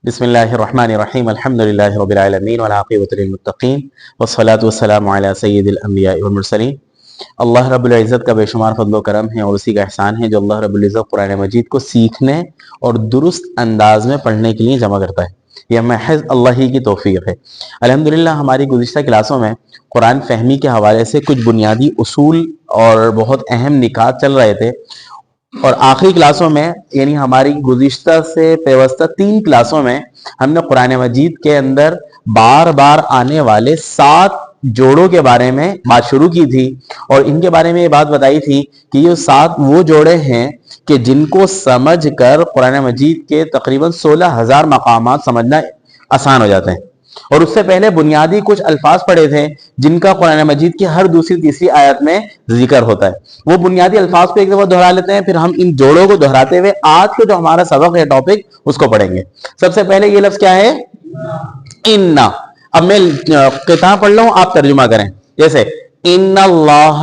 بسم اللہ الرحمن الرحیم الحمد للہ رب العالمین والعاقبۃ للمتقین والصلاۃ والسلام علی سید الانبیاء والمرسلین۔ اللہ رب العزت کا بے شمار فضل و کرم ہے اور اسی کا احسان ہے جو اللہ رب العزت قرآن مجید کو سیکھنے اور درست انداز میں پڑھنے کے لیے جمع کرتا ہے۔ یہ محض اللہ ہی کی توفیق ہے۔ الحمدللہ ہماری گزشتہ کلاسوں میں قرآن فہمی کے حوالے سے کچھ بنیادی اصول اور بہت اہم نکات چل رہے تھے، اور آخری کلاسوں میں یعنی ہماری گزشتہ سے پیوستہ 3 کلاسوں میں ہم نے قرآن مجید کے اندر بار بار آنے والے 7 جوڑوں کے بارے میں بات شروع کی تھی، اور ان کے بارے میں یہ بات بتائی تھی کہ یہ 7 وہ جوڑے ہیں کہ جن کو سمجھ کر قرآن مجید کے تقریباً 16,000 مقامات سمجھنا آسان ہو جاتے ہیں۔ اور اس سے پہلے بنیادی کچھ الفاظ پڑھے تھے جن کا قرآن مجید کی ہر دوسری تیسری آیت میں ذکر ہوتا ہے۔ وہ بنیادی الفاظ کو ایک دفعہ دہرا لیتے ہیں، پھر ہم ان جوڑوں کو دہراتے ہوئے آج کا جو ہمارا سبق ہے ٹاپک اس کو پڑھیں گے۔ سب سے پہلے یہ لفظ کیا ہے؟ انا۔ اب میں کتاب پڑھ لوں، آپ ترجمہ کریں۔ جیسے ان اللہ،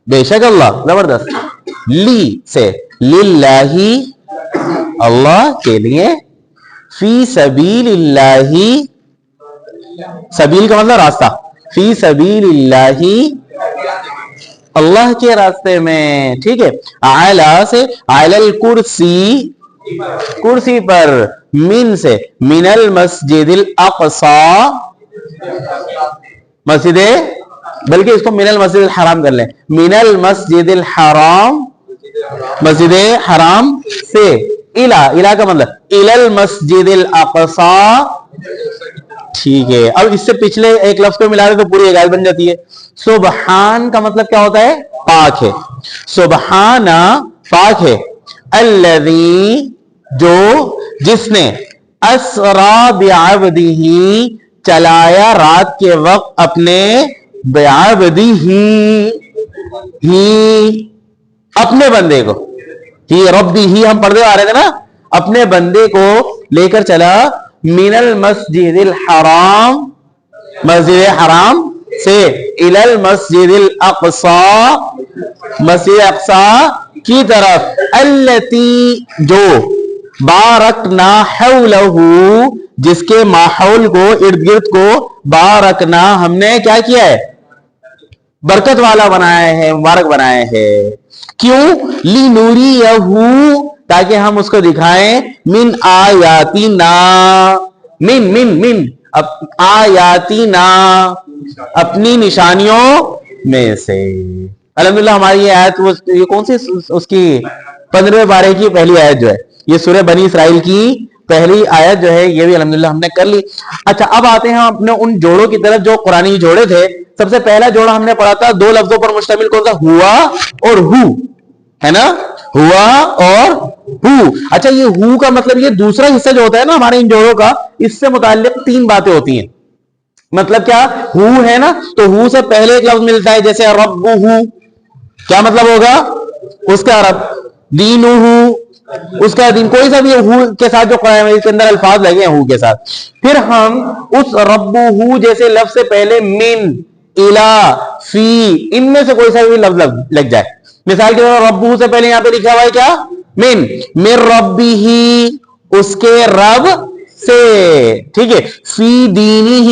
بے شک اللہ، زبردست۔ لی سے للہ، اللہ کے لیے۔ فی سبیل اللہ، سبیل کا مطلب راستہ، فی سبیل اللہ، اللہ کے راستے میں، ٹھیک ہے۔ اعلی سے اعلی الکرسی، کرسی پر۔ من سے من المسجد الاقصی، مسجد، بلکہ اس کو من المسجد الحرام کر لیں، من المسجد الحرام، مسجد حرام سے۔ الہ کا مطلب الی المسجد الاقصی، ٹھیک ہے۔ اب اس سے پچھلے ایک لفظ کو ملا دے تو پوری ایک آیت بن جاتی ہے۔ سبحان کا مطلب کیا ہوتا ہے؟ پاک ہے۔ سبحان پاک ہے۔ الذی، جو، جس نے، اسری بعبدہ، چلایا رات کے وقت اپنے، بعبدہ، ہی، اپنے بندے کو، ہی ربی، ہی ہم پڑھتے آ رہے تھے نا، اپنے بندے کو لے کر چلا، من المسجد الحرام، مسجد حرام سے، الی المسجد الاقصی، مسجد اقصی کی طرف، التی، جو، بارکنا حولہ، جس کے ماحول کو، ارد گرد کو، بارکنا، ہم نے کیا کیا ہے؟ برکت والا بنایا ہے، مبارک بنایا ہے۔ کیوں؟ لِنُرِيَهُ، تاکہ ہم اس کو دکھائیں، من آیاتنا، من آیاتنا، اپنی نشانیوں میں سے۔ الحمدللہ ہماری یہ آیت، یہ کون سی اس کی 15ویں بارے کی پہلی آیت جو ہے، یہ سورہ بنی اسرائیل کی پہلی آیت جو ہے، یہ بھی الحمدللہ ہم نے کر لی۔ اچھا، اب آتے ہیں اپنے ان جوڑوں کی طرف جو قرآنی جوڑے تھے۔ سب سے پہلا جوڑا ہم نے پڑھا تھا 2 لفظوں پر مشتمل، کون سا؟ ہوا اور ہو، ہے نا، ہوا اور ہو۔ اچھا، یہ ہو کا مطلب، یہ دوسرا حصہ جو ہوتا ہے نا ہمارے ان جوڑوں کا، اس سے متعلق 3 باتیں ہوتی ہیں۔ مطلب کیا؟ ہو ہے نا، تو ہو سے پہلے ایک لفظ ملتا ہے، جیسے رب ہو، کیا مطلب ہوگا اس کا؟ رب۔ دین ہو، اس کا دین۔ کوئی سا بھی ہو کے ساتھ جو قرآن مجید کے اندر الفاظ لگے ہیں ہو کے ساتھ، پھر ہم اس رب ہو جیسے لفظ سے پہلے من، الا، فی، ان میں سے کوئی سا بھی لفظ لگ جائے، مثال کے طور پر رب سے پہلے یہاں پہ لکھا ہوا ہے کیا؟ من ربہ، اس کے رب سے، ٹھیک ہے۔ فی دینہ،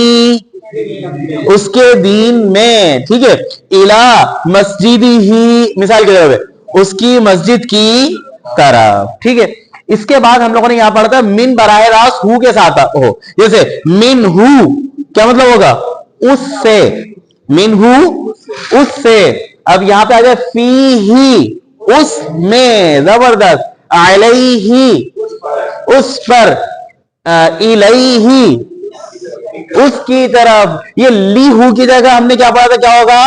اس کے دین میں، ٹھیک ہے۔ الا مسجدہ، مثال کے طور پہ اس کی مسجد کی طرف، ٹھیک ہے۔ اس کے بعد ہم لوگوں نے یہاں پڑھا تھا من براہ راست ہو کے ساتھ ہو، جیسے من ہو، کیا مطلب ہوگا؟ اس سے، من ہو، اس سے۔ اب یہاں پہ آ جائے فی ہی، اس میں، زبردست۔ علیہ، اس پر۔ الیہ، اس کی طرف۔ یہ لی ہو کی جگہ ہم نے کیا پڑھا تھا؟ کیا ہوگا؟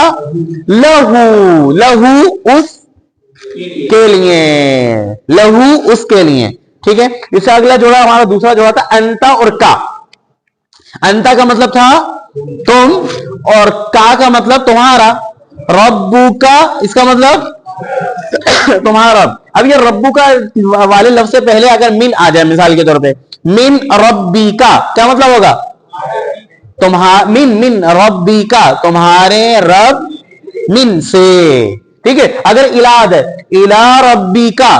لہو، لہو اس کے لیے، لہو اس کے لیے، ٹھیک ہے۔ اس سے اگلا جوڑا ہمارا دوسرا جوڑا تھا انتا اور کا۔ انتا کا مطلب تھا تم، اور کا کا مطلب تمہارا۔ ربو کا، اس کا مطلب تمہارا رب۔ اب یہ ربو کا والے لفظ سے پہلے اگر من آ جائے، مثال کے طور پہ من ربی کا، کیا مطلب ہوگا؟ من ربی کا، تمہارے رب، من سے، ٹھیک ہے۔ اگر الہ ہے، الہ ربی کا،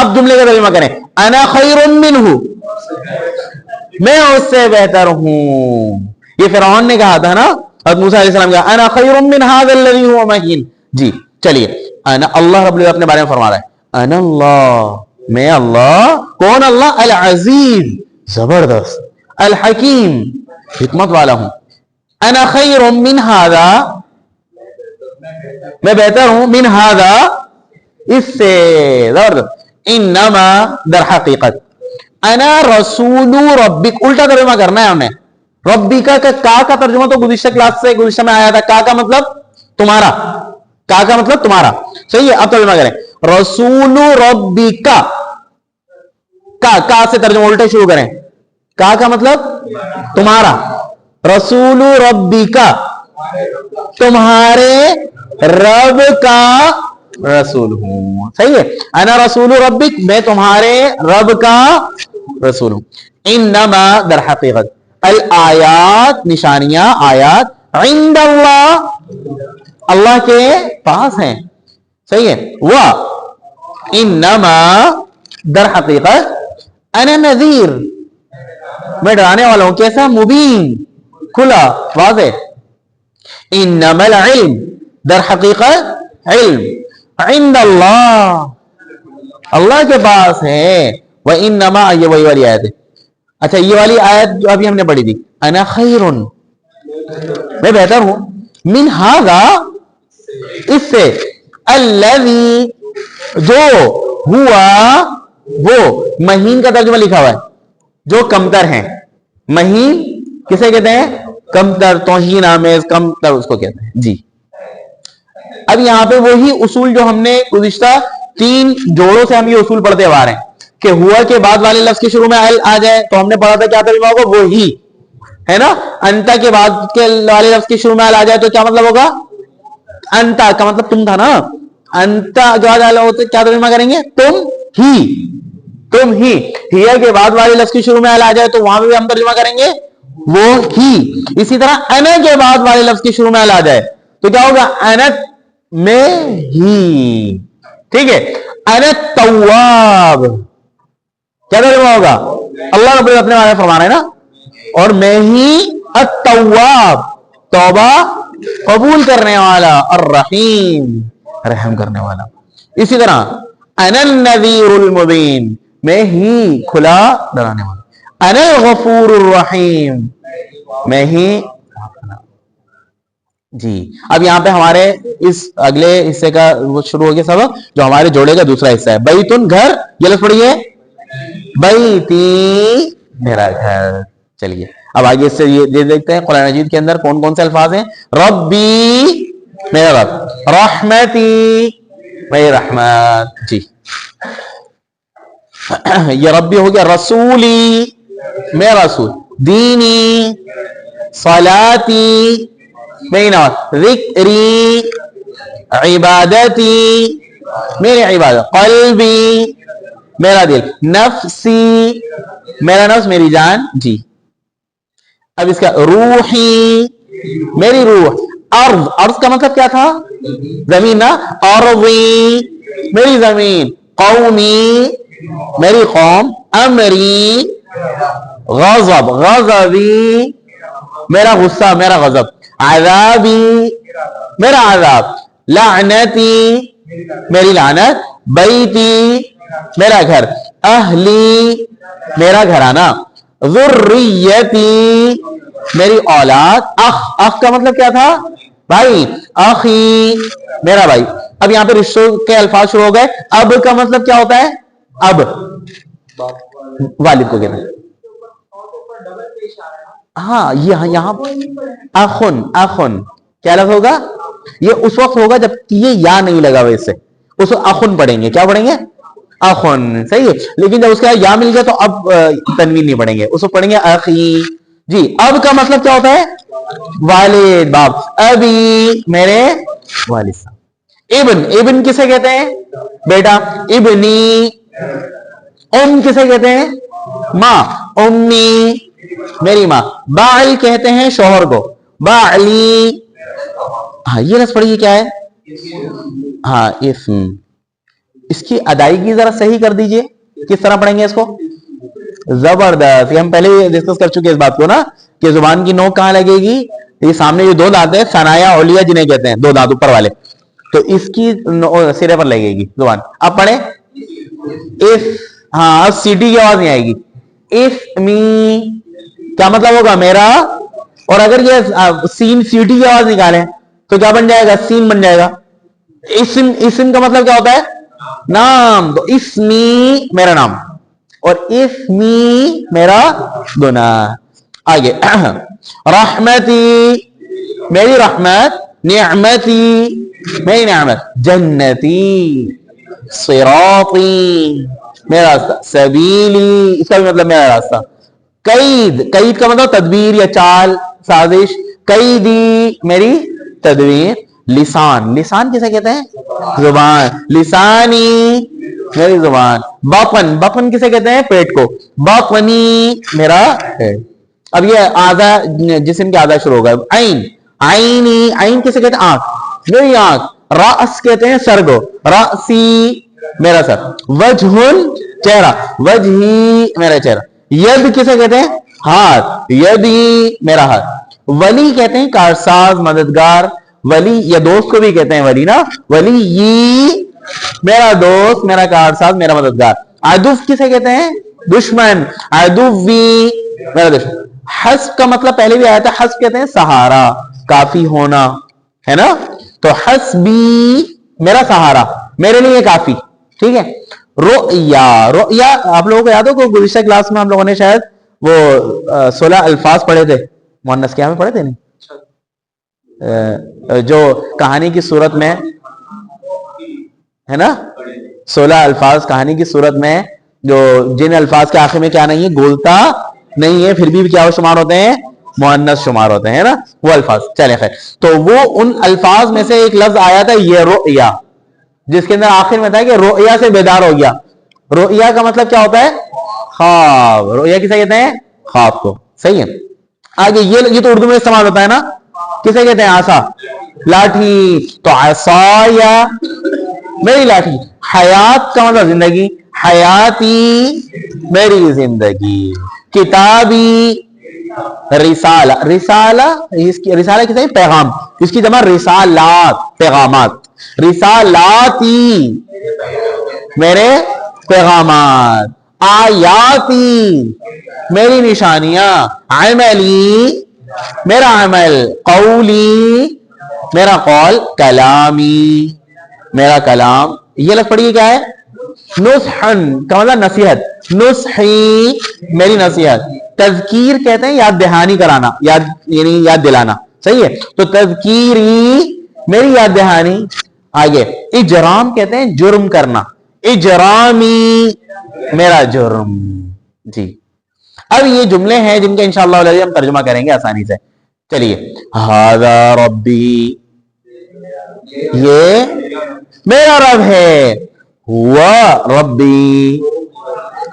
اب جملے کا ترجمہ کریں, انا خیر منہ, میں اس سے بہتر ہوں. یہ فرعون نے کہا تھا نا حضرت موسیٰ علیہ السلام کا, انا خیر من ھذا الذی ھو مہین. جی چلیے, انا, اللہ رب العزت اپنے بارے میں فرما رہا ہے, انا اللہ, میں اللہ. کون اللہ؟ العزیز, زبردست, الحکیم, حکمت والا ہوں. انا خیر من ھذا, میں بہتر ہوں, من ھذا, اس سے, زبردست. انما, در حقیقت, انا رسول ربک, الٹا ترجمہ کرنا ہے ہمیں. ربی کا ترجمہ تو گزشتہ کلاس سے گزشتہ میں آیا تھا, کا مطلب تمہارا, کا مطلب تمہارا, صحیح ہے. اب ترجمہ کریں, رسول ربی کا سے ترجمہ الٹے شروع کریں. کا مطلب تمہارا, رسول ربی کا, تمہارے رب کا رسول ہوں. صحیح ہے, انا رسول ربک, میں تمہارے رب کا رسول ہوں. انما, در حقیقت, الآیات, نشانیاں, آیات, عند اللہ, اللہ کے پاس ہیں. صحیح ہے. وہ انما, در حقیقت, انا نذیر, میں ڈرانے والا ہوں. کیسا؟ مبین, کھلا, واضح. انما العلم, در حقیقت علم, عند اللہ, اللہ کے پاس ہے. وانما, یہ وہی والی آیت ہے. اچھا, یہ والی آیت جو ابھی ہم نے پڑھی تھی, انا خیر, میں بہتر ہوں, من ھذا, اس سے, الذی, جو, ہوا, وہ, مہین کا ترجمہ لکھا ہوا ہے, جو کمتر ہیں. مہین کسے کہتے ہیں؟ کمتر, توہین آمیز, کمتر اس کو کہتے ہیں. جی اب یہاں پہ وہی اصول جو ہم نے گزشتہ 3 جوڑوں سے ہم یہ اصول پڑھتے آ رہے ہیں کہ ہوا کے بعد والے لفظ کے شروع میں ال آ جائے تو ہم نے پڑھا تھا کیا ترجمہ ہوگا, وہی ہے نا. انتا کے بعد کے والے لفظ کے شروع میں ال آ جائے تو کیا مطلب ہوگا؟ انتا کا مطلب تم تھا نا. انتا کے بعد کیا ترجمہ کریں گے؟ تم ہی, تم ہی. ہیا کے بعد والے لفظ کے شروع میں ال آ جائے تو وہاں پہ بھی ہم ترجمہ کریں گے وہ ہی. اسی طرح انا کے بعد والے لفظ کے شروع میں ال آ جائے تو کیا ہوگا؟ انا, میں ہی. ٹھیک ہے. انا التواب, کیا ترجمہ ہوگا؟ اللہ رب العزت اپنے بارے میں فرما رہے ہیں نا, اور میں ہی التواب, توبہ قبول کرنے والا, الرحیم, رحم کرنے والا. اسی طرح انا النذیر المبین, میں ہی کھلا ڈرانے والا. انا الغفور الرحیم, میں ہی. جی اب یہاں پہ ہمارے اس اگلے حصے کا وہ شروع ہو گیا سبق جو ہمارے جوڑے کا دوسرا حصہ ہے. بیتن, گھر, یہ لفظ پڑھیے, بیتی, میرا گھر. چلیے اب آگے اس سے یہ دیکھتے ہیں قرآن مجید کے اندر کون کون سے الفاظ ہیں. ربی, میرا رب. رحمتی, میری رحمت. جی یہ ربی ہو گیا. رسولی, میرا رسول. دینی, صلاتی, میری نماز. ذکری, عبادتی, میری عبادت. قلبی, میرا دل. نفسی, میرا نفس, میری جان. جی اب اس کا روحی, میری روح. ارض, ارض کا مطلب کیا تھا؟ زمین نا. ارضی, میری زمین. قومی, میری قوم. امری, غضب, غضبی, میرا غصہ, میرا غضب. عذابی, میرا عذاب. لعنتی, میری لعنت. بیتی, میرا گھر. اہلی, میرا گھرانہ. ذریتی, میری اولاد. اخ کا مطلب کیا تھا؟ بھائی. اخی, میرا بھائی. اب یہاں پہ رشتوں کے الفاظ شروع ہو گئے. اب کا مطلب کیا ہوتا ہے؟ اب والد کو کہتے ہیں. ہاں یہاں اخن, اخن کیا لفظ ہوگا؟ یہ اس وقت ہوگا جب یہ یا نہیں لگا ہوا اس سے, اس کو اخن پڑھیں گے. کیا پڑھیں گے؟ اخن. صحیح ہے. لیکن جب اس کا یا مل گیا تو اب تنوین نہیں پڑھیں گے, اس کو پڑھیں گے اخی. جی اب کا مطلب کیا ہوتا ہے؟ والد, باپ. ابی, میرے والد صاحب. ابن, ابن کسے کہتے ہیں؟ بیٹا. ابنی. ام کسے کہتے ہیں؟ ماں. امی, میری ماں. باعل کہتے ہیں شوہر کو. باعلی. ہاں یہ لفظ پڑھیے, کیا ہے؟ ہاں اسم. اس کی ادائیگی ذرا صحیح کر دیجئے, کس طرح پڑھیں گے اس کو؟ زبردست. یہ ہم پہلے ہی ڈسکس کر چکے اس بات کو نا, کہ زبان کی نوک کہاں لگے گی؟ یہ سامنے جو دو دانت ہیں ثنایا اولیہ جنہیں کہتے ہیں, دو دانت اوپر والے, تو اس کی سرے پر لگے گی زبان. اب پڑھیں اس, ہاں اب سیٹی کی آواز نہیں آئے گی. اسمی کیا مطلب ہوگا؟ میرا. اور اگر یہ سین سیٹی کی آواز نکالیں تو کیا بن جائے گا؟ سین بن جائے گا. اسم کا مطلب کیا ہوتا ہے؟ نام. تو اسمی میرا نام, اور اسمی میرا گناہ. آگے رحمتی میری رحمت, نعمتی میری نعمت, جنتی, صراطی میرا راستہ, سبیلی اس کا بھی مطلب میرا راستہ. قید, قید کا مطلب تدبیر یا چال, سازش. قیدی میری تدبیر. لسان, لسان کسے کہتے ہیں؟ زبان. لسانی میری زبان. بطن, بطن کسے کہتے ہیں؟ پیٹ کو. بطنی میرا ہے. اب یہ آدھا جسم کے آدھا شروع ہوگا. عین, عینی, عین کسے کہتے ہیں؟ آنکھ, میری آنکھ. راس کہتے ہیں سر کو, راسی میرا سر. وجہ چہرہ, وجہی میرا چہرہ. ید کسے کہتے ہیں؟ ہاتھ, یدی میرا ہاتھ. ولی کہتے ہیں کارساز, مددگار. ولی یا دوست کو بھی کہتے ہیں ولی نا, ولی میرا دوست, میرا کارساز, میرا مددگار. عدو کسے کہتے ہیں؟ دشمن, عدوی میرا دشمن. حسب کا مطلب پہلے بھی آیا تھا, حسب کہتے ہیں سہارا, کافی ہونا, ہے نا. تو حسبی میرا سہارا, میرے لیے کافی. ٹھیک ہے. رؤیا, رؤیا آپ لوگوں کو یاد ہو کہ گزشتہ کلاس میں ہم لوگوں نے شاید وہ 16 الفاظ پڑھے تھے, مؤنث کیا میں پڑھے تھے نہیں, جو کہانی کی صورت میں ہے نا, 16 الفاظ کہانی کی صورت میں, جو جن الفاظ کے آخر میں کیا نہیں ہے, گولتا نہیں ہے, پھر بھی کیا شمار ہوتے ہیں؟ مؤنث شمار ہوتے ہیں نا وہ الفاظ. چلے خیر, تو وہ ان الفاظ میں سے ایک لفظ آیا تھا یہ رؤیا, جس کے اندر آخر میں تھا کہ رؤیا سے بیدار ہو گیا. رؤیا کا مطلب کیا ہوتا ہے؟ خواب. رؤیا کسے کہتے ہیں؟ خواب کو. صحیح ہے. آگے یہ تو اردو میں استعمال ہوتا ہے نا, کسے کہتے ہیں؟ عصا, لاٹھی. تو عصایا میری لاٹھی. حیات کا مطلب زندگی, حیاتی میری زندگی. کتابی, رسالہ, رسالہ رسالہ کسے ہیں؟ پیغام. اس کی جمع رسالات, پیغامات. رسالاتی میرے پیغامات. آیاتی میری نشانیاں. عملی میرا عمل. قولی میرا قول. کلامی میرا کلام. یہ لفظ پڑھیے کیا ہے؟ نصحن کا مطلب نصیحت, نصحی میری نصیحت. تذکیر کہتے ہیں یاد دہانی کرانا, یاد یعنی یاد دلانا. صحیح ہے. تو تذکیری میری یاد دہانی. آگے اجرام کہتے ہیں جرم کرنا, اجرامی میرا جرم. جی اب یہ جملے ہیں جن کا انشاءاللہ علیہ ہم ترجمہ کریں گے آسانی سے. چلیے, ھذا ربی یہ میرا رب ہے. ہوا ربی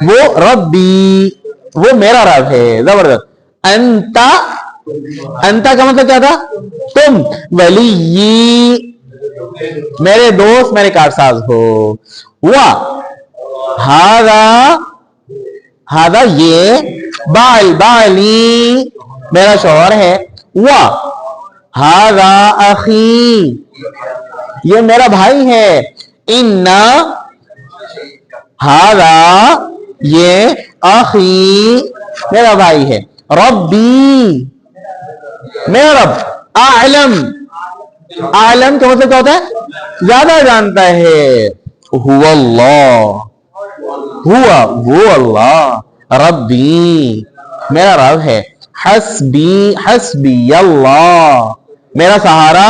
وہ ربی وہ میرا رب ہے. زبردست. انتا, انتا کا مطلب کیا تھا؟ تم. ولی میرے دوست, میرے کارساز ہو. ہوا ہاذا, ہاذا یہ. بال, بالی میرا شوہر ہے. ہوا ہاذا اخی یہ میرا بھائی ہے. انا ہاذا یہ اخی میرا بھائی ہے. ربی میرا رب. اعلم, اعلم کا مطلب کیا ہوتا ہے؟ زیادہ جانتا ہے. هو اللہ, ہوا وہ اللہ. ربی میرا رب ہے. حسبی, حسبی اللہ میرا سہارا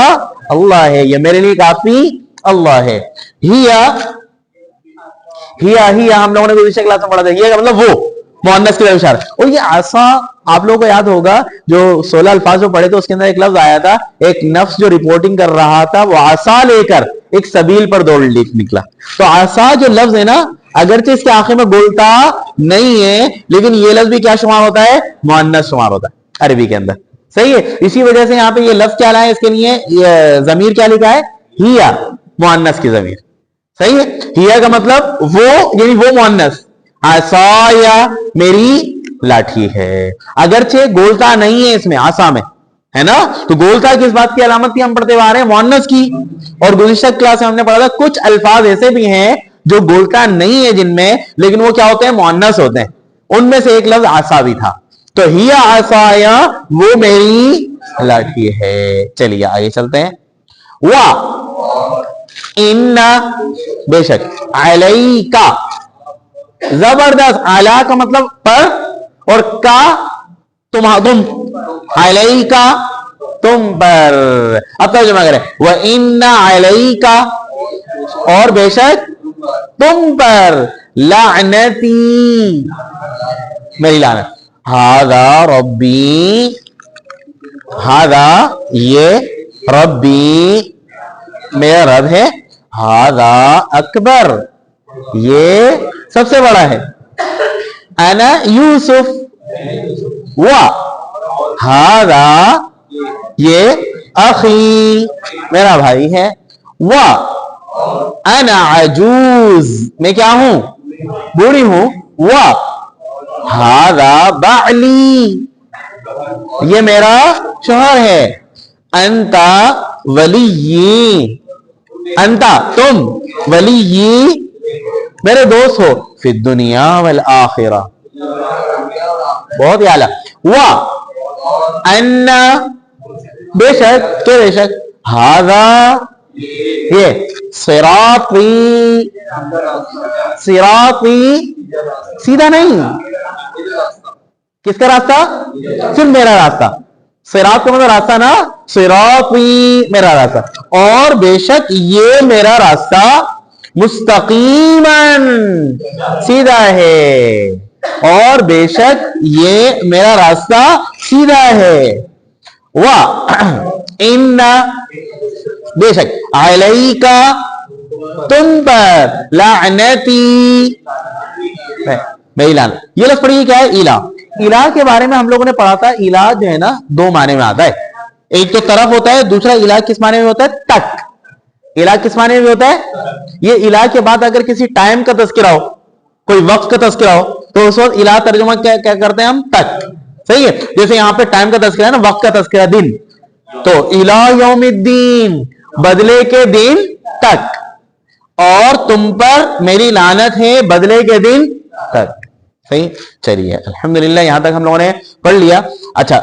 اللہ ہے, یہ میرے لیے کافی اللہ ہے. ہیا, ہیا ہیا ہم لوگوں نے گزشتہ کلاس میں پڑھا تھا, یہ مطلب وہ مؤنث کی طرف اشارہ. اور یہ عصا آپ لوگوں کو یاد ہوگا جو 16 الفاظ جو پڑھے تھے اس کے اندر ایک لفظ آیا تھا, ایک نفس جو رپورٹنگ کر رہا تھا وہ عصا لے کر ایک سبیل پر دوڑ نکلا. تو عصا جو لفظ ہے نا, اگرچہ اس کے آخر میں گولتا نہیں ہے, لیکن یہ لفظ بھی کیا شمار ہوتا ہے؟ مؤنث شمار ہوتا ہے عربی کے اندر. صحیح ہے. اسی وجہ سے یہاں پہ یہ لفظ کیا لایا, اس کے لیے ضمیر کیا لکھا ہے؟ ہیا, مؤنث کی ضمیر. صحیح ہے. ہیا کا مطلب وہ یعنی وہ مؤنث. عصایا میری لاٹھی ہے. اگرچہ گولتا نہیں ہے اس میں عصا میں ہے نا, تو گولتا کس بات کی علامت کی ہم پڑھتے ہوئے آ رہے ہیں؟ مؤنث کی. اور گزشتہ کلاس میں ہم نے پڑھا تھا کچھ الفاظ ایسے بھی ہیں جو گولتا نہیں ہے جن میں, لیکن وہ کیا ہوتے ہیں؟ مؤنث ہوتے ہیں. ان میں سے ایک لفظ عصا بھی تھا. تو ہیا عصایا وہ میری لاٹھی ہے. چلیے آگے چلتے ہیں. وا ان بے شک, علیکا زبردست. علا کا مطلب پر, اور کا تم, علیکا تم پر. اب ترجمہ کریں. وَإِنَّ عَلَيْكَ اور بے شک تم پر, لعنتی میری لعنت. ہذا ربی, ہذا یہ, ربی میرا رب ہے, ہذا اکبر یہ سب سے بڑا ہے, انا یوسف, و ہذا یہ, اخی میرا بھائی ہے, و انا عجوز میں کیا ہوں؟ بوڑھی ہوں, و ہذا بعلی یہ میرا شوہر ہے, انتا ولی, انتا تم, ولی میرے دوست ہو, فی الدنیا والآخرہ بہت ہی اعلیٰ. وا ان بے شک کہ بے شک, ہذا یہ, صراطی صراطی سیدھا نہیں, کس کا راستہ؟ صرف میرا راستہ. صراط کا مطلب راستہ نا, صراطی میرا راستہ. اور بے شک یہ میرا راستہ مستقیماً سیدھا ہے, اور بے شک یہ میرا راستہ سیدھا ہے. وَإِنَّ بے شک, علیکا تم پر, لعنتی میری لعنت. یہ لفظ پڑھیے کیا ہے؟ الہ. الہ کے بارے میں ہم لوگوں نے پڑھا تھا. الہ جو ہے نا دو معنی میں آتا ہے, ایک تو طرف ہوتا ہے, دوسرا الہ کس معنی میں ہوتا ہے؟ تک. الہ کس معنی میں ہوتا ہے؟ یہ الہ کے بعد اگر کسی ٹائم کا تذکرہ ہو, کوئی وقت کا تذکرہ ہو, تو اس وقت الہ ترجمہ کیا کرتے ہیں ہم؟ تک. صحیح ہے. جیسے یہاں پہ ٹائم کا تذکرہ ہے نا, وقت کا تذکرہ دن, تو الہ یوم الدین بدلے کے دن تک, اور تم پر میری لعنت ہے بدلے کے دن تک. صحیح. چلیے الحمدللہ یہاں تک ہم لوگوں نے پڑھ لیا. اچھا,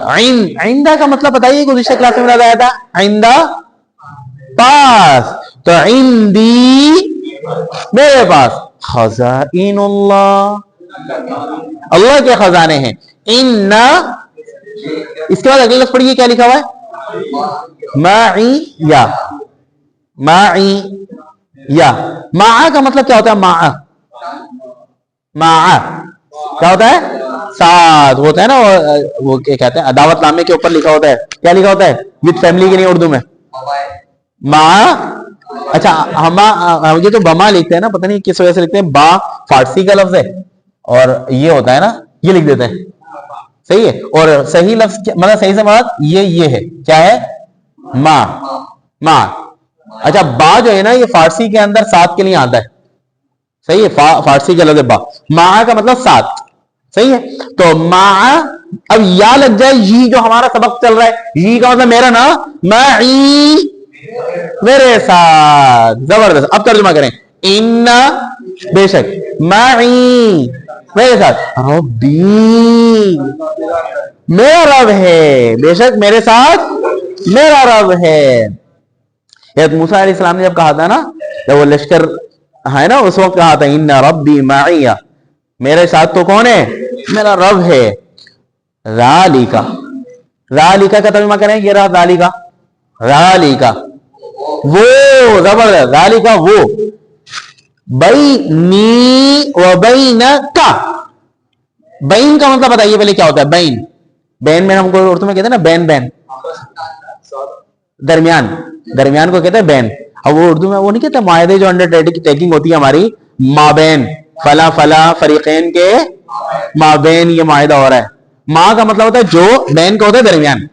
عندہ کا مطلب بتائیے, گزشتہ کلاس میں بتایا تھا عندہ پاس, تو عندی میرے پاس, خزائن اللہ اللہ کے خزانے ہیں. ان اس کے بعد اگلا لفظ پڑھیے کیا لکھا ہوا ہے؟ معی یا, معی یا. معا کا مطلب کیا ہوتا ہے؟ معا, معا کیا ہوتا ہے؟ ساتھ ہوتا ہے نا. وہ کیا کہتے ہیں, دعوت نامے کے اوپر لکھا ہوتا ہے, کیا لکھا ہوتا ہے؟ وتھ فیملی کے لیے اردو میں ماں. اچھا ہم یہ تو بما لکھتے ہیں نا, پتہ نہیں کس وجہ سے لکھتے ہیں. با فارسی کا لفظ ہے, اور یہ ہوتا ہے نا, یہ لکھ دیتے ہیں. صحیح ہے. اور صحیح لفظ مطلب صحیح سے مراد یہ ہے, کیا ہے؟ ماں, ماں. اچھا با جو ہے نا, یہ فارسی کے اندر ساتھ کے لیے آتا ہے. صحیح ہے. فارسی کا لفظ با, ماں کا مطلب ساتھ. صحیح ہے. تو ماں, اب یا لگ جائے, یہ جو ہمارا سبق چل رہا ہے, یہ کا مطلب میرا نا, معی میرے ساتھ. زبردست. اب ترجمہ کریں. ان بے شک, معی میرے ساتھ, ربی میرا رب ہے, بے شک میرے ساتھ میرا رب ہے. حضرت موسیٰ علیہ السلام نے جب کہا تھا نا, جب وہ لشکر ہے نا, اس وقت کہا تھا ان ربی معی, میرے ساتھ تو کون ہے؟ میرا رب ہے. ذالکا, ذالکا کا ترجمہ کریں. یہ رہا ذالکا, ذالکا وہ, زبردست. ذالکا وہ, بینی و بینک, بین کا مطلب بتائیے پہلے کیا ہوتا ہے؟ بین, بین میں ہم کو اردو میں کہتے ہیں نا, بین بین درمیان, درمیان کو کہتے ہیں بین. اب وہ اردو میں وہ نہیں کہتے معاہدے جو انڈر ٹیکنگ ہوتی ہے ہماری, مابین فلا فلا فریقین کے مابین یہ معاہدہ ہو رہا ہے. ماں کا مطلب ہوتا ہے جو, بین کا ہوتا ہے درمیان.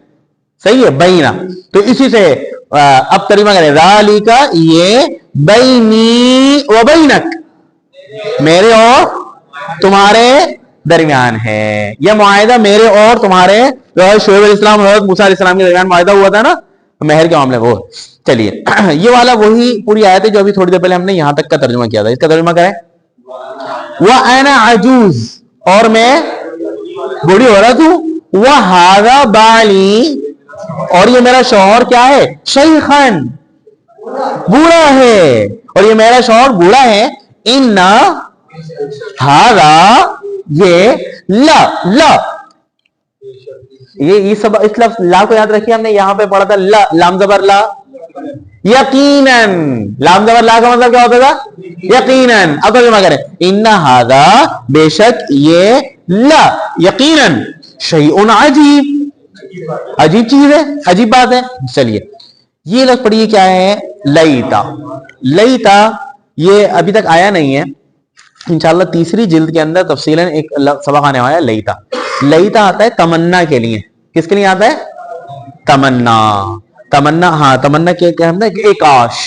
صحیح ہے. بینا, تو اسی سے اب ترجمہ کریں. ذالکا یہ بینی و بینک, میرے اور تمہارے درمیان ہے. یہ معاہدہ میرے اور تمہارے جو ہے شعیب علیہ السلام اور حضرت موسیٰ علیہ السلام کے درمیان معاہدہ ہوا تھا نا مہر کے معاملے وہ. چلیے یہ والا وہی پوری آیت ہے جو ابھی تھوڑی دیر پہلے ہم نے یہاں تک کا ترجمہ کیا تھا. اس کا ترجمہ کریں. وَأَنَا عَجُوز, اور میں بوڑھی عورت ہوں. وَهَذَا بَالِي, اور یہ میرا شوہر کیا ہے؟ شیخن, بوڑھا ہے, اور یہ میرا شوہر بوڑھا ہے. اِنَّا هَذَا, یہ لا لا, یہ سب اس لفظ لا کو یاد رکھیے, ہم نے یہاں پہ پڑھا تھا لا, لام زبر لا. یقیناً, لام زبر لا کا مطلب کیا ہوتا تھا؟ یقیناً. اب ترجمہ کریں. ان ہذا, بے شک یہ, لا یقیناً, شیء عجیب, عجیب چیز ہے, عجیب بات ہے. چلیے یہ لفظ پڑھیے کیا ہے؟ لیتا. لیتا یہ ابھی تک آیا نہیں ہے, انشاءاللہ تیسری جلد کے اندر تفصیلاً ایک سبق آنے والا ہے. لیتا, لیتا آتا ہے تمنا کے لیے. کس کے لیے آتا ہے؟ تمنا. تمنا, ہاں تمنا کے ہم نے کہ کاش,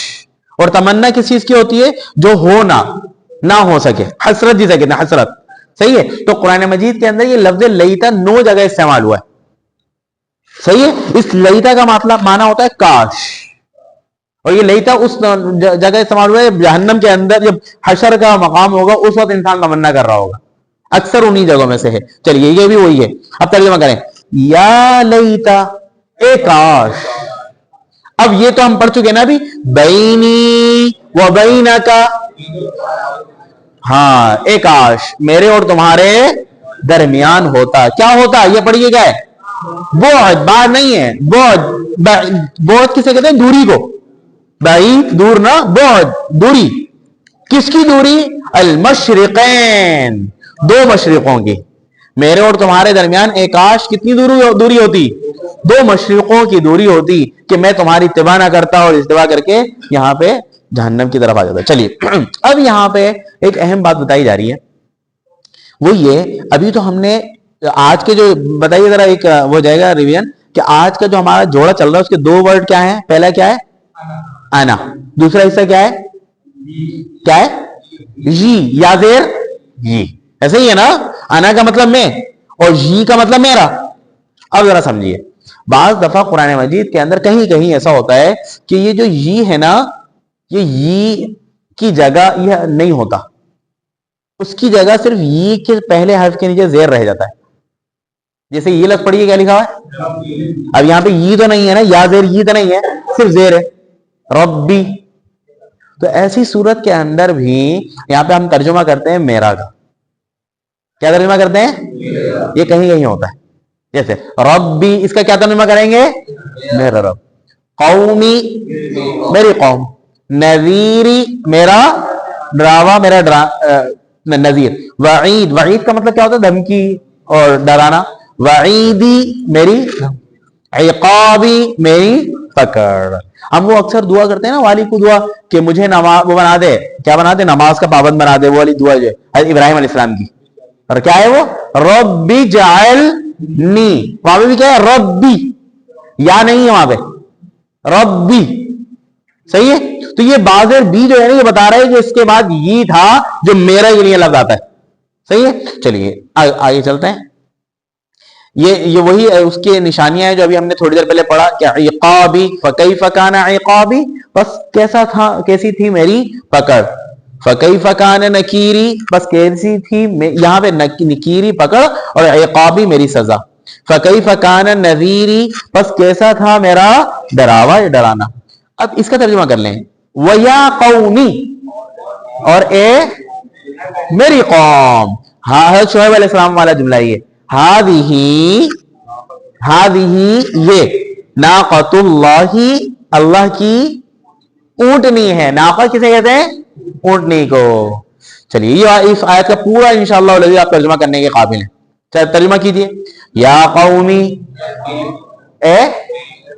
اور تمنا کس چیز کی ہوتی ہے؟ جو ہونا نہ ہو سکے, حسرت جسے کہتے ہیں, حسرت. صحیح ہے. تو قرآن مجید کے اندر یہ لفظ لیتا 9 جگہ استعمال ہوا ہے. صحیح ہے. اس لیتا کا مطلب معنی ہوتا ہے کاش, اور یہ لیتا اس جگہ استعمال ہوا ہے جہنم کے اندر جب حشر کا مقام ہوگا, اس وقت انسان تمنا کر رہا ہوگا. اکثر انہی جگہوں میں سے ہے. چلیے یہ بھی وہی ہے. اب ترجمہ کریں. یا لیتا, اے کاش. اب یہ تو ہم پڑھ چکے نا ابھی, بینی و بینکا, ہاں اے کاش میرے اور تمہارے درمیان ہوتا. کیا ہوتا؟ یہ پڑھیے کیا ہے؟ بعد, بعد نہیں ہے, بعد. بعد کسے کہتے ہیں؟ دوری کو. بعید دور نا, بعد دوری. کس کی دوری؟ المشرقین, 2 مشرقوں کی. میرے اور تمہارے درمیان ایک کاش کتنی دوری ہوتی؟ 2 مشرقوں کی دوری ہوتی, کہ میں تمہاری اتباع نہ کرتا اور اتباع کر کے یہاں پہ جہنم کی طرف آ جاتا. چلیے اب یہاں پہ ایک اہم بات بتائی جا رہی ہے, وہ یہ ابھی تو ہم نے آج کے جو بتائیے ذرا ایک وہ جائے گا ریویژن, کہ آج کا جو ہمارا جوڑا چل رہا ہے اس کے 2 ورڈ کیا ہیں؟ پہلا کیا ہے؟ انا. دوسرا حصہ کیا ہے؟ کیا ہے؟ جی, یا زیر جی. ایسے ہی ہے نا, انا کا مطلب میں اور جی کا مطلب میرا. اب ذرا سمجھیے, بعض دفعہ قرآن مجید کے اندر کہیں کہیں ایسا ہوتا ہے کہ یہ جو یہ ہے نا, یہ کی جگہ یہ نہیں ہوتا, اس کی جگہ صرف یہ کے پہلے حرف کے نیچے زیر رہ جاتا ہے. جیسے یہ لفظ پڑھیے کیا لکھا ہوا ہے, اب یہاں پہ یہ تو نہیں ہے نا, یا زیر یہ تو نہیں ہے, صرف زیر ہے, ربی. تو ایسی صورت کے اندر بھی یہاں پہ ہم ترجمہ کرتے ہیں میرا کا. کیا ترجمہ کرتے ہیں؟ یہ کہیں کہیں ہوتا ہے. جیسے ربی, اس کا کیا ترجمہ کریں گے؟ میرا رب. قومی, میری قوم. نذیری, میرا ڈراوا, میرا نذیر. وعید, وعید کا مطلب کیا ہوتا ہے؟ دھمکی اور ڈرانا. وعیدی, میری. عقابی, میری پکڑ. ہم وہ اکثر دعا کرتے ہیں نا والی کو دعا, کہ مجھے نماز وہ بنا دے, کیا بنا دے؟ نماز کا پابند بنا دے. وہ والی دعا جو ہے ابراہیم علیہ السلام کی, اور کیا ہے وہ؟ ربی جعلنی. وہاں پہ بھی کیا ہے؟ ربی, یا نہیں ہے وہاں پہ, ربی. صحیح ہے. تو یہ بازر بی جو ہے نا, یہ بتا رہا ہے کہ اس کے بعد یہ تھا جو میرا کے لیے لفظ آتا ہے. صحیح ہے. چلیے آگے چلتے ہیں. یہ وہی اس کی نشانیاں ہیں جو ابھی ہم نے تھوڑی دیر پہلے پڑھا, کہ عقابی فکیف کان عقابی, بس کیسا تھا, کیسی تھی میری پکڑ. فکیف کان نکیری, بس کیسی تھی یہاں پہ نکیری پکڑ, اور عقابی میری سزا. فکیف کان نذیری, بس کیسا تھا میرا ڈراوا یا ڈرانا. اب اس کا ترجمہ کر لیں. وَيَا قَوْمِ, اور اے میری قوم. ہاں حضرت شعیب علیہ السلام والا جملہ یہ, ہادی, یہ ناقۃ اللہ, اللہ کی اونٹنی ہے. ناقہ کسے کہتے ہیں؟ اونٹنی کو. چلیے یہ اس آیت کا پورا انشاءاللہ الذی آپ ترجمہ کرنے کے قابل ہیں. چاہے ترجمہ کیجئے. یا قومی, اے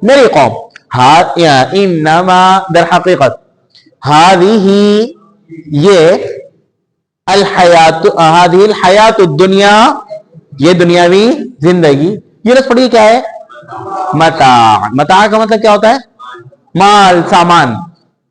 میری قوم. انما, در حقیقت, ہادی, یہ الحیات الدنیا, یہ دنیاوی زندگی. یہ لفظ پڑھیے کیا ہے؟ متاع. متاع کا مطلب کیا ہوتا ہے؟ مال, سامان.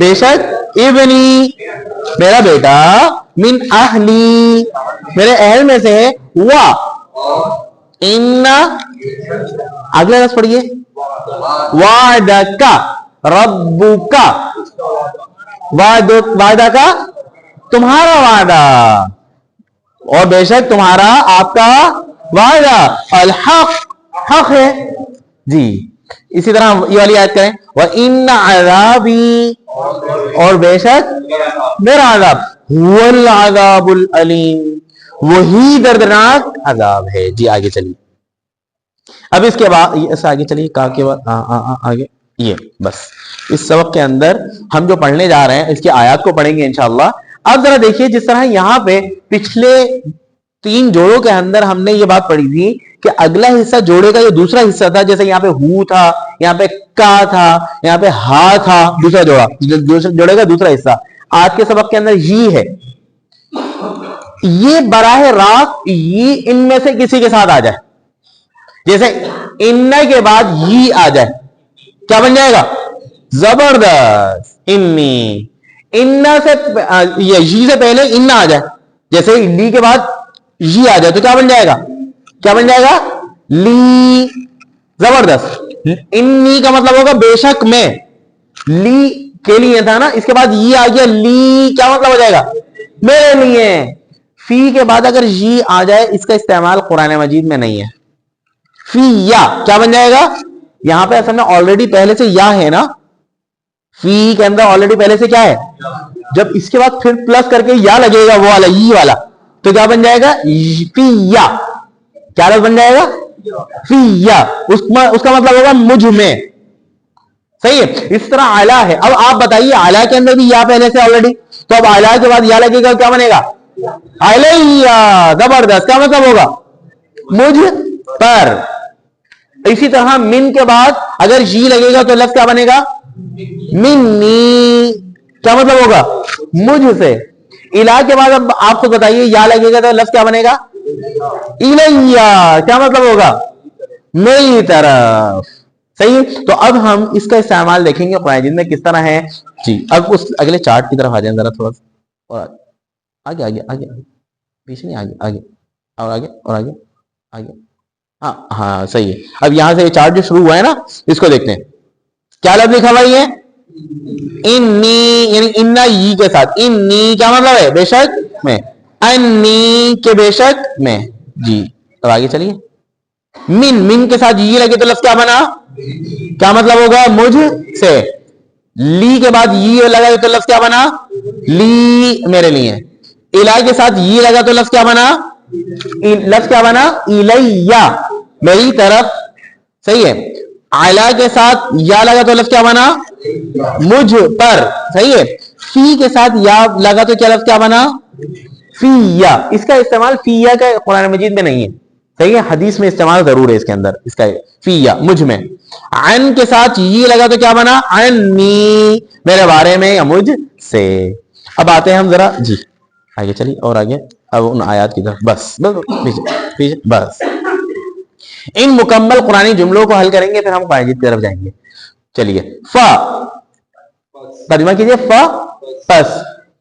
بے شک ابنی میرا بیٹا من اہلی میرے اہل میں سے ہے وا ان اگلا لفظ پڑھیے وعدکا ربکا وعدہ کا تمہارا وعدہ اور بے شک تمہارا آپ کا وعدہ الحق حق ہے جی. اسی طرح یہ والی آیت کریں وَإِنَّ عَذَابِي اور بے شک میرا عذاب هُوَ الْعَذَابُ الْأَلِيمُ وہی دردناک عذاب ہے. جی آگے چلیے. اب اس کے بعد ایسا آگے چلیے کے بعد آگے یہ بس اس سبق کے اندر ہم جو پڑھنے جا رہے ہیں اس کی آیات کو پڑھیں گے انشاءاللہ. اب ذرا دیکھیے جس طرح یہاں پہ پچھلے 3 جوڑوں کے اندر ہم نے یہ بات پڑھی تھی کہ اگلا حصہ جوڑے کا یہ دوسرا حصہ تھا. جیسے یہاں پہ ہو تھا, یہاں پہ کا تھا, یہاں پہ ہا تھا, دوسرا جوڑے کا دوسرا حصہ. آج کے سبق کے اندر ہی ہے. یہ براہ راست یہ ان میں سے کسی کے ساتھ آ جائے, جیسے ان کے بعد یہ آ جائے کیا بن جائے گا زبردست. انی ان سے یہ سے پہلے ان آ جائے, جیسے لی کے بعد یہ آ جائے تو کیا بن جائے گا, کیا بن جائے گا لی. زبردست. انی کا مطلب ہوگا بے شک میں, لی کے لیے تھا نا, اس کے بعد یہ آ گیا لی, کیا مطلب ہو جائے گا میرے لیے. فی کے بعد اگر یہ آ جائے اس کا استعمال قرآن مجید میں نہیں ہے. فی یا کیا بن جائے گا, یہاں پہ اصل میں آلریڈی پہلے سے یا ہے نا, فی کے اندر آلریڈی پہلے سے کیا ہے, جب اس کے بعد پھر پلس کر کے یا لگے گا وہ والا یہ والا تو کیا بن جائے گا فی یا. کیا لفظ بن جائے گا فی یا. اس کا مطلب ہوگا مجھ میں. صحیح ہے. اس طرح اعلیٰ ہے. اب آپ بتائیے اعلیٰ کے اندر بھی یا پہلے سے آلریڈی, تو اب اعلیٰ کے بعد یا لگے گا کیا بنے گا علیہ. زبردست. کیا مطلب ہوگا مجھ پر. اسی طرح من کے بعد اگر جی لگے گا تو لفظ کیا بنے گا منی. کیا مطلب ہوگا مجھ سے. الہ کے بعد اب آپ کو بتائیے یا لگے گا تو لفظ کیا بنے گا الیہ. کیا مطلب ہوگا میری طرف. صحیح. تو اب ہم اس کا استعمال دیکھیں گے قرآن مجید میں کس طرح ہے. جی اب اس اگلے چارٹ کی طرف آ جائیں ذرا تھوڑا سا, اور آگے آگے آگے پیچھے نہیں, آگے آگے اور آگے اور آگے آگے. ہاں ہاں صحیح ہے. اب یہاں سے یہ چارٹ جو شروع ہوا ہے نا اس کو دیکھتے ہیں. کیا لفظ لکھا ہوا ہے انی, یعنی انا ای کے ساتھ. انی کیا مطلب ہے بے شک میں, انی کے بے شک میں. جی اب آگے چلیے. من کے ساتھ یہ لگے تو لفظ کیا بنا, کیا مطلب ہوگا مجھ سے. لی کے بعد یہ لگا تو لفظ کیا بنا لی میرے لیے. الہ کے ساتھ یہ لگا تو لفظ کیا بنا, لفظ کیا بنا الیہ میری طرف. صحیح ہے. اعلیٰ کے ساتھ یا لگا تو لفظ کیا بنا مجھ پر. صحیح ہے. فی کے ساتھ یا لگا تو کیا لفظ کیا بنا فی یا. اس کا استعمال فی یا کا قرآن مجید میں نہیں ہے. صحیح ہے. حدیث میں استعمال ضرور ہے اس کے اندر اس کا فی یا مجھ میں. عن کے ساتھ یہ لگا تو کیا بنا عنی میرے بارے میں یا مجھ سے. اب آتے ہیں ہم ذرا جی آگے چلیے اور آگے اب ان آیات کی طرف. بس پیچھے بس ان مکمل قرآنی جملوں کو حل کریں گے پھر ہم قرآن مجید کی طرف جائیں گے. چلیے فا ترجمہ کیجئے. فا پس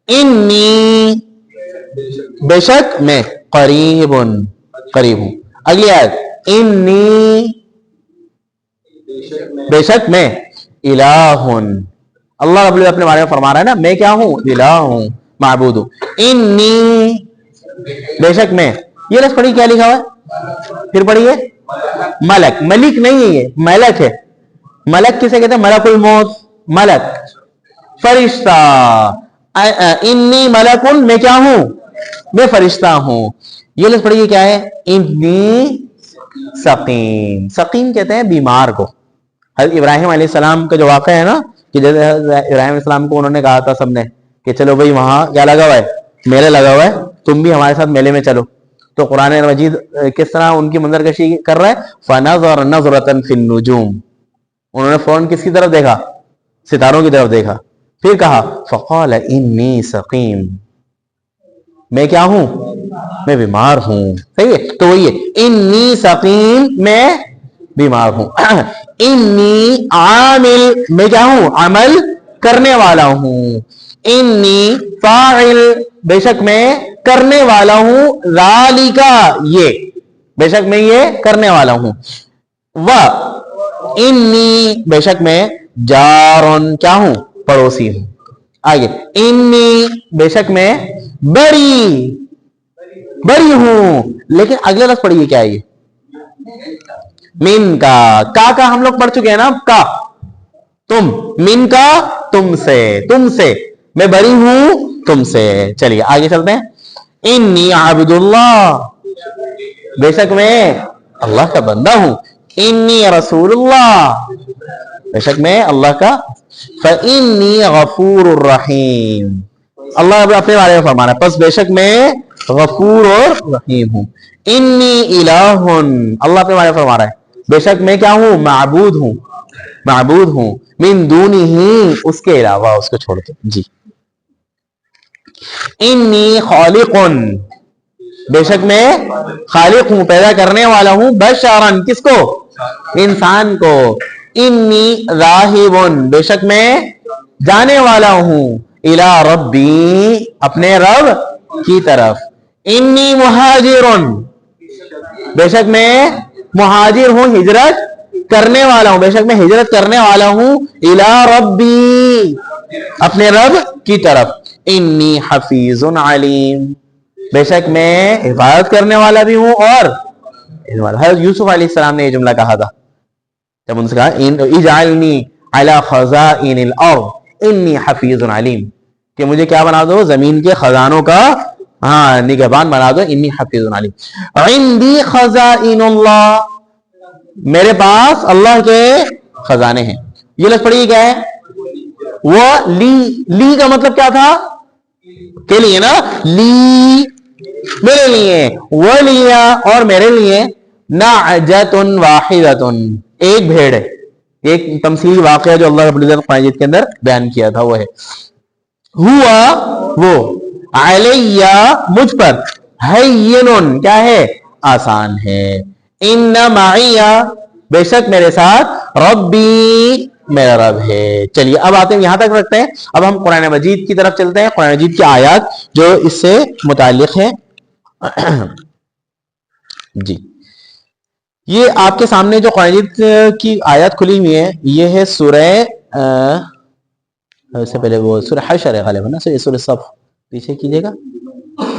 انی بے شک میں قریب قریب ہوں. اگلی آیت انی بے شک میں الہ. اللہ رب العزت اپنے بارے میں فرما رہا ہے نا میں کیا ہوں الہ ہوں معبود ہوں. انی بے شک میں. یہ لفظ پڑھی کیا لکھا ہوا ہے پھر پڑھیے ملک. ملک نہیں ہے یہ ملک ہے. ملک کسے کہتے ہیں ملک الموت. ملک فرشتہ. انی ملک میں کیا ہوں میں فرشتہ ہوں. یہ لفظ پڑھیے کیا ہے انی سقیم. سقیم کہتے ہیں بیمار کو. حضرت ابراہیم علیہ السلام کا جو واقعہ ہے نا کہ جیسے ابراہیم علیہ السلام کو انہوں نے کہا تھا سب نے کہ چلو بھائی وہاں کیا لگا ہوا ہے میلہ لگا ہوا ہے تم بھی ہمارے ساتھ میلے میں چلو. تو قرآن مجید کس طرح ان کی منظر کشی کر رہا ہے فنظر نظرۃ فی النجوم. انہوں نے فوراً کس کی طرف دیکھا ستاروں کی طرف دیکھا. پھر کہا فقال انی سقیم میں کیا ہوں میں بیمار ہوں. صحیح ہے. تو وہی ہے انی سقیم میں بیمار ہوں. انی عامل میں کیا ہوں عمل کرنے والا ہوں. انی فاعل بے شک میں کرنے والا ہوں, ذالکا یہ بے شک میں یہ کرنے والا ہوں, و انی بے شک میں جارن کیا ہوں پڑوسی ہوں. آگے انی بے شک میں بری ہوں, لیکن اگلے لفظ پڑھیے کیا ہے یہ من کا ہم لوگ پڑھ چکے ہیں نا, کا تم, من کا تم سے میں بری ہوں تم سے. چلیے آگے چلتے ہیں. انی عبد اللہ بے شک میں اللہ کا بندہ ہوں. انی رسول اللہ بے شک میں اللہ کا. فإنی غفور الرحیم اللہ اپنے بارے میں فرمانا ہے, پس بے شک میں غفور اور رحیم ہوں. انی الہ اللہ اپنے بارے میں فرما رہا ہے بے شک میں کیا ہوں معبود ہوں من دونہ اس کے علاوہ اس کو چھوڑ کے. جی انی خالق بے شک میں خالق ہوں پیدا کرنے والا ہوں, بشرن کس کو انسان کو. انی ذاہب بے شک میں جانے والا ہوں الی ربی اپنے رب کی طرف. انی مہاجر بے شک میں مہاجر ہوں ہجرت کرنے والا ہوں, بے شک میں ہجرت کرنے والا ہوں الی ربی اپنے رب کی طرف. انی حفیظ علیم بے شک میں حفاظت کرنے والا بھی ہوں. اور حضرت یوسف علیہ السلام نے یہ جملہ کہا تھا جب ان سے کہا اجعلنی علی خزائن الارض انی حفیظ علیم, کہ مجھے کیا بنا دو زمین کے خزانوں کا نگہبان بنا دو. انی حفیظ علیم. عندی خزائن اللہ میرے پاس اللہ کے خزانے ہیں. یہ لفظ پڑھیے کیا ہے وہ لی کا مطلب کیا تھا کے لیے نا, لی میرے لیے, وہ لیا اور میرے لیے. نعجۃ واحدۃ ایک بھیڑ ہے. ایک تمثیلی واقعہ جو اللہ رب العزت قرآن مجید کے اندر بیان کیا تھا وہ ہے ہوا وہ علیہ مجھ پر ہین کیا ہے آسان ہے. ان معی بے شک میرے ساتھ ربی میرا رب ہے. چلیے اب آتے ہیں یہاں تک رکھتے ہیں. اب ہم قرآن مجید کی طرف چلتے ہیں, قرآن مجید کی آیات جو اس سے متعلق ہے. جی یہ آپ کے سامنے جو قرآن مجید کی آیات کھلی ہوئی ہے یہ ہے سورہ سے پہلے وہ سورہ حشر ہے غالباً نا, سورہ صف پیچھے کیجیے گا,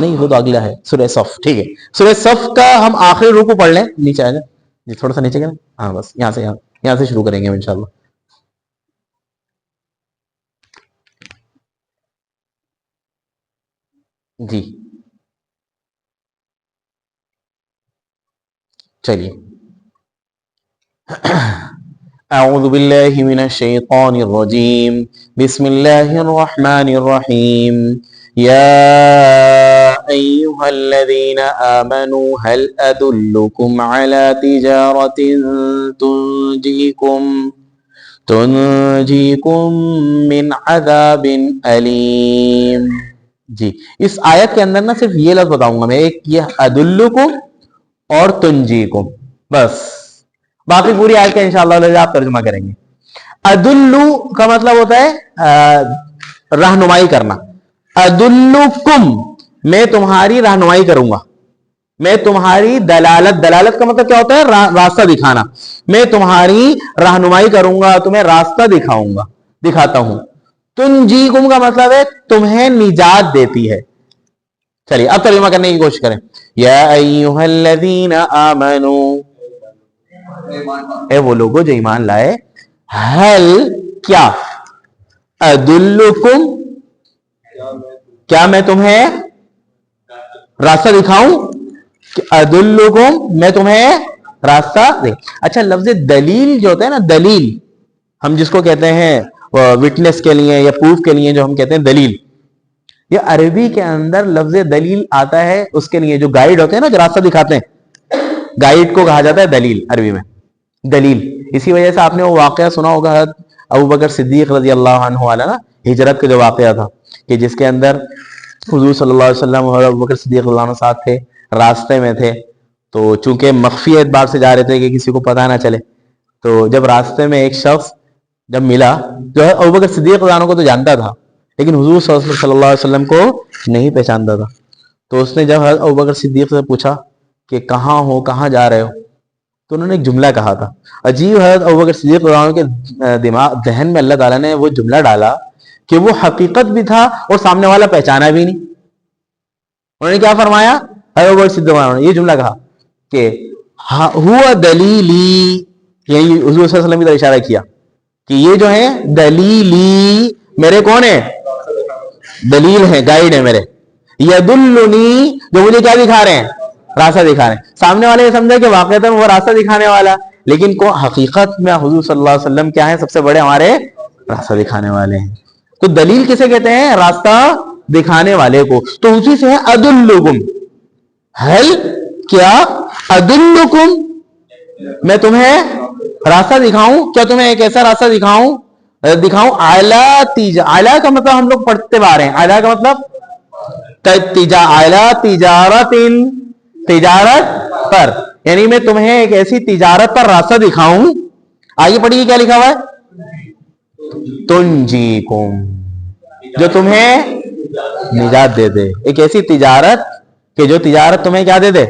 نہیں وہ تو اگلا ہے سورہ صف. ٹھیک ہے سورہ صف کا ہم آخری رکوع پڑھ لیں. نیچے آئے گا جی, تھوڑا سا نیچے گا, ہاں بس یہاں سے شروع کریں گے انشاءاللہ. جی چلیے اعوذ باللہ من الشیطان الرجیم بسم اللہ الرحمن الرحیم یا ایہا الذین آمنوا هل ادلکم علی تجارت تنجیکم من عذاب علیم. جی اس آیت کے اندر نا صرف یہ لفظ بتاؤں گا میں, ایک یہ ادلکم اور تنجیکم, بس باقی پوری آیت کا انشاءاللہ آپ ترجمہ کریں گے. ادلو کا مطلب ہوتا ہے رہنمائی کرنا. ادلکم میں تمہاری رہنمائی کروں گا, میں تمہاری دلالت کا مطلب کیا ہوتا ہے راستہ دکھانا. میں تمہاری رہنمائی کروں گا, تمہیں راستہ دکھاتا ہوں. تنجیکم کا مطلب ہے تمہیں نجات دیتی ہے. چلیے اب ترجمہ کرنے کی کوشش کریں. یا ایھا الذین آمنوا اے وہ لوگوں جو ایمان لائے, ہل کیا, ادلکم کیا میں تمہیں راستہ دکھاؤں, ادلکم میں تمہیں راستہ دے. اچھا لفظ دلیل جو ہوتا ہے نا, دلیل ہم جس کو کہتے ہیں وٹنس کے لیے یا پروف کے لیے جو ہم کہتے ہیں دلیل, یہ عربی کے اندر لفظ دلیل آتا ہے اس کے لیے جو گائیڈ ہوتے ہیں نا جو راستہ دکھاتے ہیں, گائیڈ کو کہا جاتا ہے دلیل عربی میں دلیل. اسی وجہ سے آپ نے وہ واقعہ سنا ہوگا حضرت ابوبکر صدیق رضی اللہ عنہ والا نا, ہجرت کا جو واقعہ تھا کہ جس کے اندر حضور صلی اللہ علیہ وسلم اور ابوبکر صدیق رضی اللہ عنہ ساتھ تھے, راستے میں تھے, تو چونکہ مخفی اعتبار سے جا رہے تھے کہ کسی کو پتہ نہ چلے, تو جب راستے میں ایک شخص جب ملا جو ہے ابو بکر صدیق رضی اللہ عنہ کو تو جانتا تھا لیکن حضور صلی اللہ علیہ وسلم کو نہیں پہچانتا تھا. تو اس نے جب حضرت ابو بکر صدیق سے پوچھا کہ کہاں ہو, کہاں جا رہے ہو, تو انہوں نے ایک جملہ کہا تھا عجیب. حضرت ابو بکر صدیق رضی اللہ عنہ کے ذہن میں اللہ تعالیٰ نے وہ جملہ ڈالا کہ وہ حقیقت بھی تھا اور سامنے والا پہچانا بھی نہیں. انہوں نے کیا فرمایا, حضرت ابو بکر صدیق رضی اللہ عنہ نے یہ جملہ کہا کہ ہوا دلیلی, یعنی حضور صلی اللہ علیہ وسلم کی طرف اشارہ کیا کہ یہ جو ہے دلیلی, میرے کون ہے, دلیل ہے, گائیڈ ہے میرے. یدلنی, جو مجھے کیا دکھا رہے ہیں, راستہ دکھا رہے ہیں. سامنے والے یہ سمجھا کہ واقعتاً وہ راستہ دکھانے والا, لیکن کو حقیقت میں حضور صلی اللہ علیہ وسلم کیا ہے, سب سے بڑے ہمارے راستہ دکھانے والے ہیں. تو دلیل کسے کہتے ہیں, راستہ دکھانے والے کو. تو اسی سے ہے ادلکم, ہل کیا ادلکم, میں تمہیں راستہ دکھاؤں, کیا تمہیں ایک ایسا راستہ دکھاؤں اعلیٰ کا مطلب ہم لوگ پڑھتے آ رہے ہیں, اعلیٰ کا مطلب تجارت پر, یعنی میں تمہیں ایک ایسی تجارت پر راستہ دکھاؤں. آگے پڑھیے کیا لکھا ہوا ہے, تنجیکم, جو تمہیں نجات دے دے. ایک ایسی تجارت کہ جو تجارت تمہیں کیا دے دے,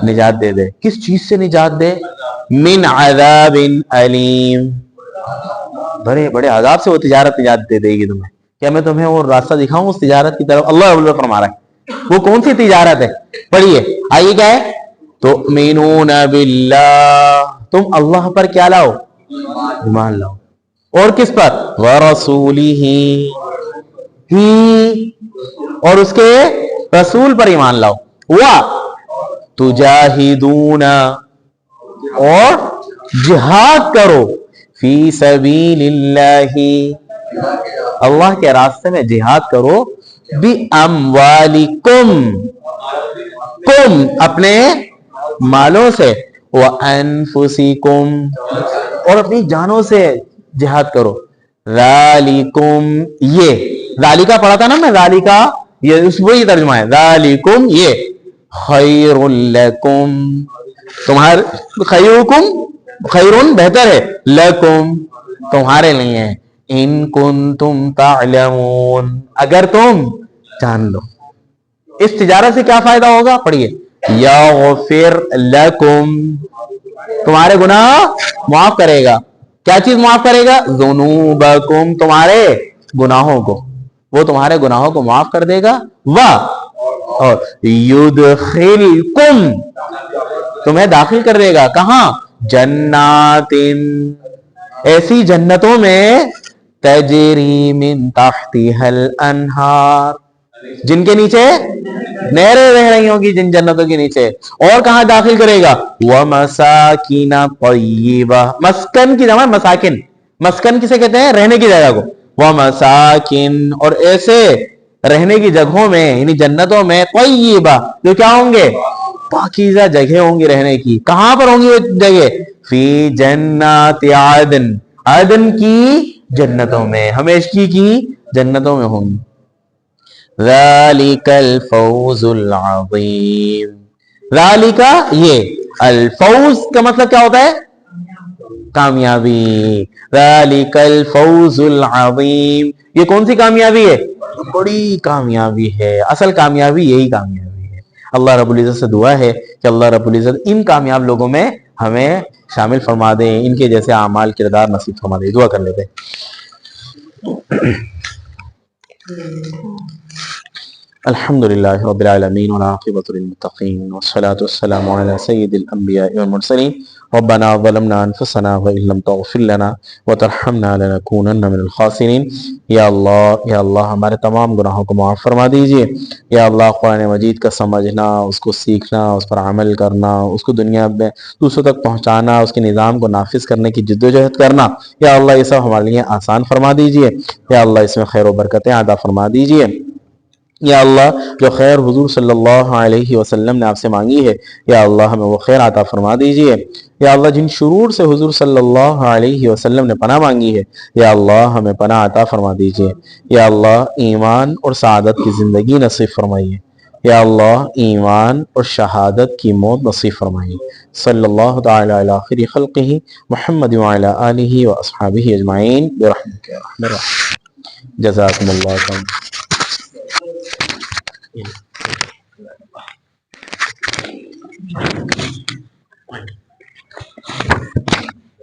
نجات دے دے. کس چیز سے نجات دے, من عذاب علیم, بڑے بڑے عذاب سے وہ تجارت نجات دے دے گی تمہیں. کیا میں تمہیں وہ راستہ دکھاؤں اس تجارت کی طرف؟ اللہ رب العزت فرما رہا ہے وہ کون سی تجارت ہے, پڑھیے آئیے کیا ہے, تؤمنون باللہ, تم اللہ پر کیا لاؤ, ایمان لاؤ. اور کس پر, ورسولہ, ہی اور اس کے رسول پر ایمان لاؤ. تجاہدون, اور جہاد کرو, فی سبیل اللہ, اللہ کے راستے میں جہاد کرو, بِأَمْوَالِكُمْ, کم اپنے مالوں سے, وَأَنفُسِكُمْ, اور اپنی جانوں سے جہاد کرو. ذَالِكُمْ, یہ ذالکہ پڑھا تھا نا میں, ذالکہ یہ وہی ترجمہ ہے, ذَالِكُمْ یہ, خَيْرٌ لَكُمْ, تمہارے, خیرکم, خیرون بہتر ہے, لکم تمہارے لیے ہے, ان کنتم تعلمون, اگر تم جان لو. اس تجارت سے کیا فائدہ ہوگا, پڑھیے, یغفر لکم, تمہارے گناہ معاف کرے گا. کیا چیز معاف کرے گا, ذنوبکم, تمہارے گناہوں کو, وہ تمہارے گناہوں کو معاف کر دے گا. اور یدخلکم, تمہیں داخل کر دے گا, کہاں, جنات, ایسی جنتوں میں, تجری من تحتها الانہار, جن کے نیچے نہریں بہ رہی ہوں گی, جن جنتوں کے نیچے. اور کہاں داخل کرے گا, ومساکن طیبہ, مسکن کی جمع مساکن, مسکن کسے کہتے ہیں, رہنے کی جگہ کو. ومساکن, اور ایسے رہنے کی جگہوں میں, یعنی جنتوں میں, طیبہ, جو کیا ہوں گے, پاکیزہ جگہ ہوں گی رہنے کی. کہاں پر ہوں گی وہ جگہ, فی جنات عدن, عدن کی جنتوں میں, ہمیشگی کی جنتوں میں ہوں گی. ذالک الفوز العظیم, ذالک یہ, الفوز کا مطلب کیا ہوتا ہے, کامیابی. ذالک الفوز العظیم, یہ کون سی کامیابی ہے, بڑی کامیابی ہے. اصل کامیابی یہی کامیابی ہے. اللہ رب العزت سے دعا ہے کہ اللہ رب العزت ان کامیاب لوگوں میں ہمیں شامل فرما دے, ان کے جیسے اعمال کردار نصیب فرما دے. دعا کر لیتے ہیں. الحمد للہ رب العالمین والعاقبۃ للمتقین والصلاة والسلام علی سید الانبیاء والمرسلین. ربنا ظلمنا انفسنا وان لم تغفر لنا وترحمنا لنکونن من الخاسرین. یا اللہ ہمارے تمام گناہوں کو معاف فرما دیجئے. یا اللہ قرآن مجید کا سمجھنا, اس کو سیکھنا, اس پر عمل کرنا, اس کو دنیا میں دوسروں تک پہنچانا, اس کے نظام کو نافذ کرنے کی جد و جہد کرنا, یا اللہ یہ سب ہمارے لیے آسان فرما دیجئے. یا اللہ اس میں خیر و برکتیں عطا فرما دیجئے. یا اللہ جو خیر حضور صلی اللہ علیہ وسلم نے آپ سے مانگی ہے, یا اللہ ہمیں وہ خیر عطا فرما دیجئے. یا اللہ جن شرور سے حضور صلی اللہ علیہ وسلم نے پناہ مانگی ہے, یا اللہ ہمیں پناہ عطا فرما دیجئے. یا اللہ ایمان اور سعادت کی زندگی نصیب فرمائیے. یا اللہ ایمان اور شہادت کی موت نصیب فرمائیں. صلی اللہ تعالی علی خیر خلقہ محمد وعلی آلہ واصحابہ اجمعین برحمتک یا ارحم الراحمین. جزاکم اللہ خیر.